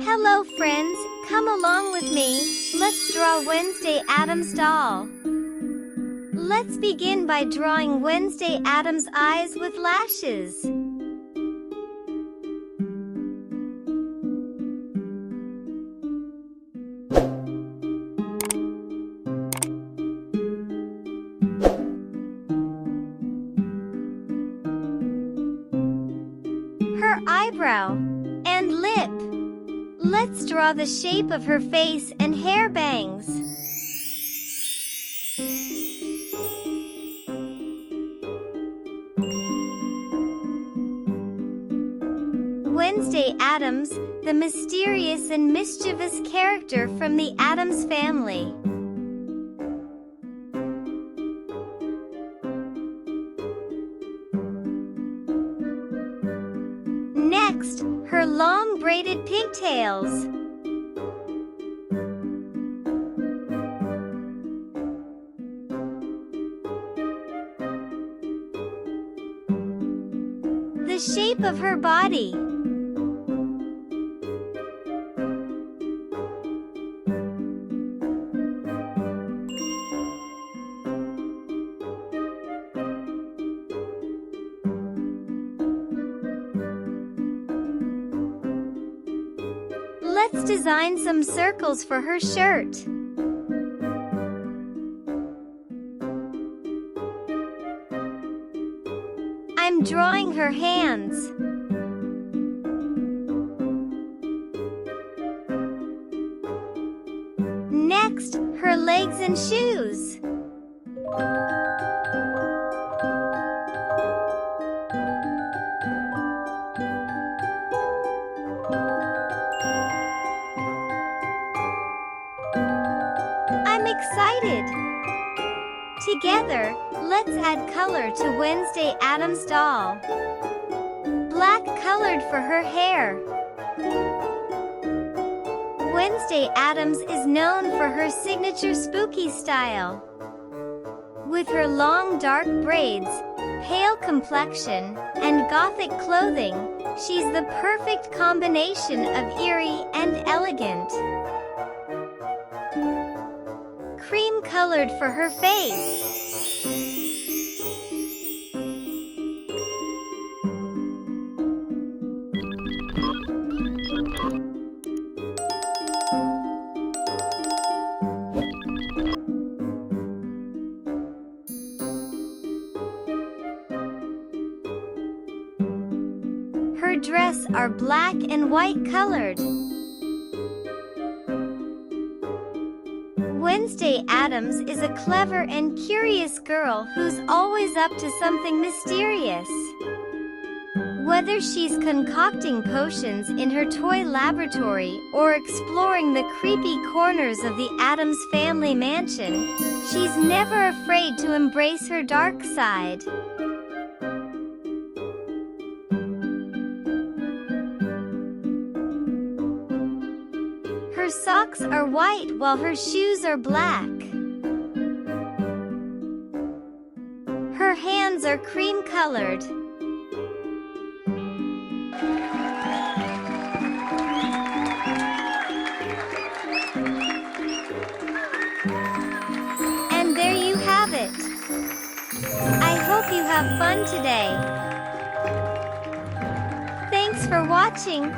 Hello friends, come along with me. Let's draw Wednesday Addams' doll. Let's begin by drawing Wednesday Addams' eyes with lashes. Her eyebrow and lip. Let's draw the shape of her face and hair bangs. Wednesday Addams, the mysterious and mischievous character from the Addams family. Next, her long braided pigtails. The shape of her body. Let's design some circles for her shirt. I'm drawing her hands. Next, her legs and shoes. I'm excited! Together, let's add color to Wednesday Addams' doll. Black colored for her hair. Wednesday Addams is known for her signature spooky style. With her long dark braids, pale complexion, and gothic clothing, she's the perfect combination of eerie and elegant. Cream colored for her face. Her dress are black and white colored. Wednesday Addams is a clever and curious girl who's always up to something mysterious. Whether she's concocting potions in her toy laboratory or exploring the creepy corners of the Addams family mansion, she's never afraid to embrace her dark side. Her socks are white while her shoes are black. Her hands are cream colored. And there you have it. I hope you have fun today. Thanks for watching.